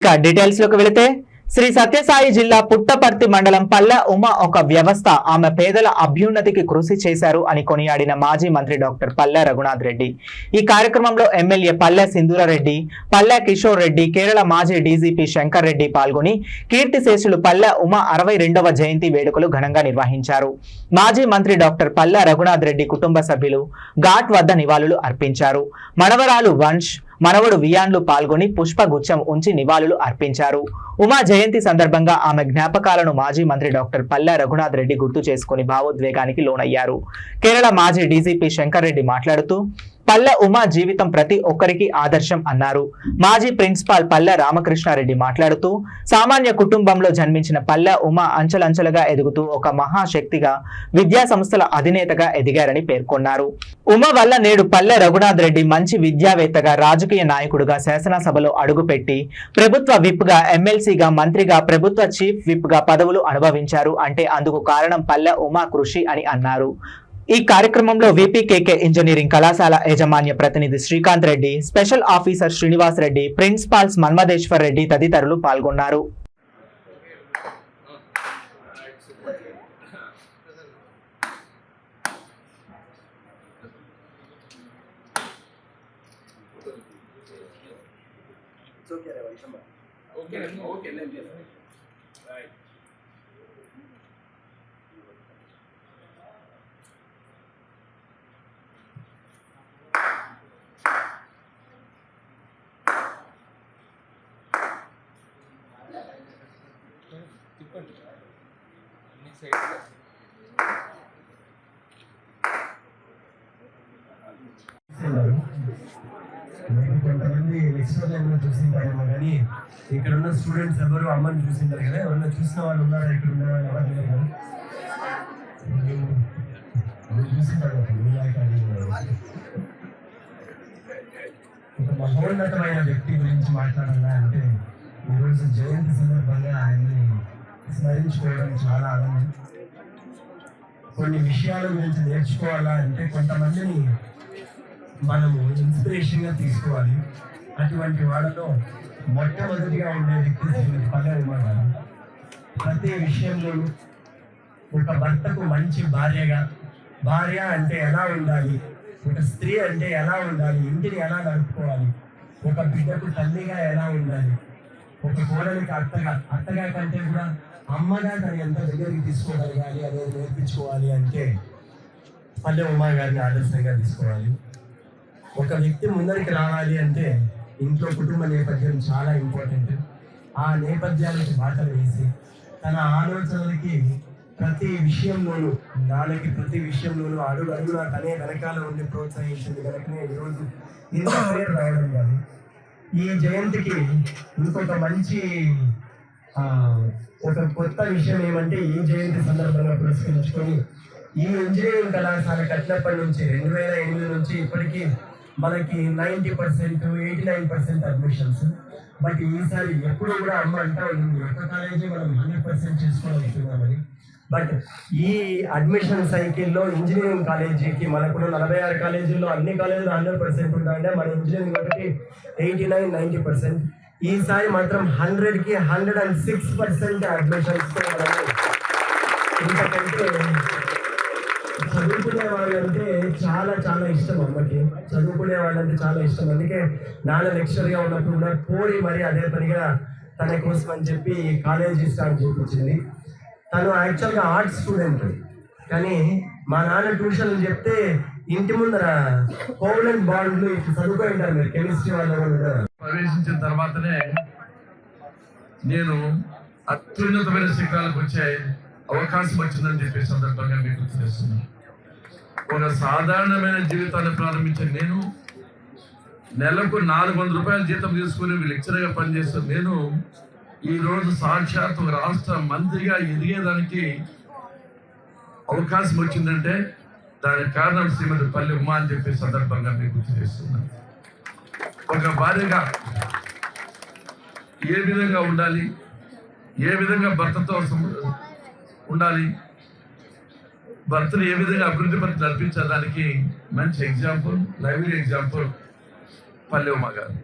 Details లోకి వెళితే శ్రీ సత్యసాయి జిల్లా పుట్టపర్తి మండలం పల్లె ఉమ ఒక వ్యవస్థ ఆమె పేదల అభ్యున్నతికి కృషి చేశారు అని కొనియాడిన మాజీ మంత్రి డాక్టర్ పల్లె రఘునాథ్ రెడ్డి. ఈ కార్యక్రమంలో ఎమ్మెల్యే పల్లె సింధూరారెడ్డి, పల్లె కిషోర్ రెడ్డి, కేరళ మాజీ డీజీపీ శంకర్ రెడ్డి పాల్గొని కీర్తిశేషులు పల్లె ఉమ 62వ జయంతి వేడుకలు ఘనంగా నిర్వహించారు. మాజీ మంత్రి డాక్టర్ పల్లె రఘునాథ్ రెడ్డి కుటుంబ సభ్యులు ఘాట్ వద్ద నివాళులు అర్పించారు. మనవరాలు వంశ్, మనవడు వియాన్లు పాల్గొని పుష్పగుచ్చం ఉంచి నివాళులు అర్పించారు. ఉమా జయంతి సందర్భంగా ఆమె జ్ఞాపకాలను మాజీ మంత్రి డాక్టర్ పల్లె రఘునాథ్ రెడ్డి గుర్తు చేసుకుని భావోద్వేగానికి లోనయ్యారు. కేరళ మాజీ డీజీపీ శంకర్ రెడ్డి మాట్లాడుతూ పల్లె ఉమా జీవితం ప్రతి ఒక్కరికి ఆదర్శం అన్నారు. మాజీ ప్రిన్సిపాల్ పల్లె రామకృష్ణారెడ్డి మాట్లాడుతూ సామాన్య కుటుంబంలో జన్మించిన పల్లె ఉమా అంచెలంచెలుగా ఎదుగుతూ ఒక మహాశక్తిగా విద్యా సంస్థల అధినేతగా ఎదిగారని పేర్కొన్నారు. ఉమ వల్ల నేడు పల్లె రఘునాథ్ రెడ్డి మంచి విద్యావేత్తగా, రాజకీయ నాయకుడుగా, శాసనసభలో అడుగుపెట్టి ప్రభుత్వ విప్గా, ఎమ్మెల్సీగా, మంత్రిగా, ప్రభుత్వ చీఫ్ విప్గా పదవులు అనుభవించారు అంటే అందుకు కారణం పల్లె ఉమా కృషి అని అన్నారు. ఈ కార్యక్రమంలో విపికేకే ఇంజనీరింగ్ కళాశాల యాజమాన్య ప్రతినిధి Srikanth Reddy, special officer Srinivas Reddy, principals Manmadheshwar Reddy తదితరులు పాల్గొన్నారు. కొంతమంది లెక్చరర్లు చూసింటారేమో కానీ ఇక్కడ ఉన్న స్టూడెంట్స్ ఎవరు అమ్మని చూసింటారు కదా. ఎవరన్నా చూసిన వాళ్ళు ఉన్నారా? ఇక్కడ ఉన్న వాళ్ళు ఎవరు తెలియదు. చూసింటారు ఒక మహోన్నతమైన వ్యక్తి గురించి మాట్లాడాలా అంటే ఈరోజు జయంతి సందర్భంగా ఆయన్ని స్మరించుకోవడం చాలా ఆనందం. కొన్ని విషయాల గురించి నేర్చుకోవాలా అంటే కొంతమందిని మనము ఇన్స్పిరేషన్గా తీసుకోవాలి. అటువంటి వాళ్ళలో మొట్టమొదటిగా ఉండే వ్యక్తి శ్రీమతి పల్లె ఉమ గారు. ప్రతి విషయంలోనూ ఒక భర్తకు మంచి భార్యగా, భార్య అంటే ఎలా ఉండాలి, ఒక స్త్రీ అంటే ఎలా ఉండాలి, ఇంటిని ఎలా నడుపుకోవాలి, ఒక బిడ్డకు తల్లిగా ఎలా ఉండాలి, ఒక కోడలికి అత్తగా కంటే కూడా అమ్మగా తను ఎంత దగ్గరికి తీసుకోగలగాలి అనేది నేర్పించుకోవాలి అంటే పల్లె ఉమ గారిని ఆదర్శంగా తీసుకోవాలి. ఒక వ్యక్తి ముందరికి రావాలి అంటే ఇంట్లో కుటుంబ నేపథ్యం చాలా ఇంపార్టెంట్. ఆ నేపథ్యానికి బాటలు వేసి తన ఆలోచనలకి ప్రతి విషయంలోనూ, నాన్నకి ప్రతి విషయంలోనూ అడుగున తనే వెనకాల ఉండి ప్రోత్సహించింది కనుకనే ఈరోజు ఇంత పేరు రావడం కాదు. ఈ జయంతికి ఇంకొక మంచి ఒక కొత్త విషయం ఏమంటే ఈ జయంతి సందర్భంగా పురస్కరించుకొని ఈ ఇంజనీరింగ్ కళాశాల కట్టినప్పటి నుంచి 2008 నుంచి ఇప్పటికీ మనకి 90%, 89% అడ్మిషన్స్. బట్ ఈసారి ఎప్పుడు కూడా అమ్మ అంటా ఉంది ఒక్క కాలేజీ మనం 100% చేసుకోవాలనుకున్నామని. బట్ ఈ అడ్మిషన్ సైకిల్లో ఇంజనీరింగ్ కాలేజీకి మనకు 46 కాలేజీల్లో అన్ని కాలేజీలు 100% ఉంటాయంటే మన ఇంజనీరింగ్ ఒకటి 89-90%. ఈసారి మాత్రం 100కి 106% అడ్మిషన్స్. ఇంతకంటే చదువుకునే వాళ్ళంటే చాలా చాలా ఇష్టం అమ్మకి. చదువుకునే వాళ్ళంటే చాలా ఇష్టం. అందుకే నాన్న లెక్చర్గా ఉన్నప్పుడు కూడా పోయి మరి అదే పనిగా తన కోసం అని చెప్పి కాలేజీ స్టార్ట్ చేయించింది. తను యాక్చువల్గా ఆర్ట్స్ స్టూడెంట్, కానీ మా నాన్న ట్యూషన్లు చెప్తే ఇంటి ముందర కోవలెంట్ బాండ్లు ఇట్లా చదువుకొని ఉంటారు. మీరు కెమిస్ట్రీ వాళ్ళు ప్రవేశించిన తర్వాతనే నేను అత్యున్నతమైన శిఖరాలకు వచ్చే అవకాశం వచ్చిందని చెప్పే సందర్భంగా మీకు తెలుస్తున్నాను. ఒక సాధారణమైన జీవితాన్ని ప్రారంభించిన నేను నెలకు 400 రూపాయల జీతం తీసుకుని లెక్చరర్గా పనిచేస్తాను. నేను ఈరోజు సాక్షాత్ ఒక రాష్ట్ర మంత్రిగా ఎదిగేదానికి అవకాశం వచ్చిందంటే దానికి కారణం శ్రీమతి పల్లె ఉమ అని చెప్పే సందర్భంగా మీకు గుర్తు చేస్తున్నాను. ఒక భార్యగా ఏ విధంగా ఉండాలి, ఏ విధంగా భర్తతో ఉండాలి, భర్తను ఏ విధంగా అభివృద్ధి పరిచి నడిపించడానికి మంచి ఎగ్జాంపుల్, లైవ్ ఎగ్జాంపుల్ పల్లె ఉమ గారు.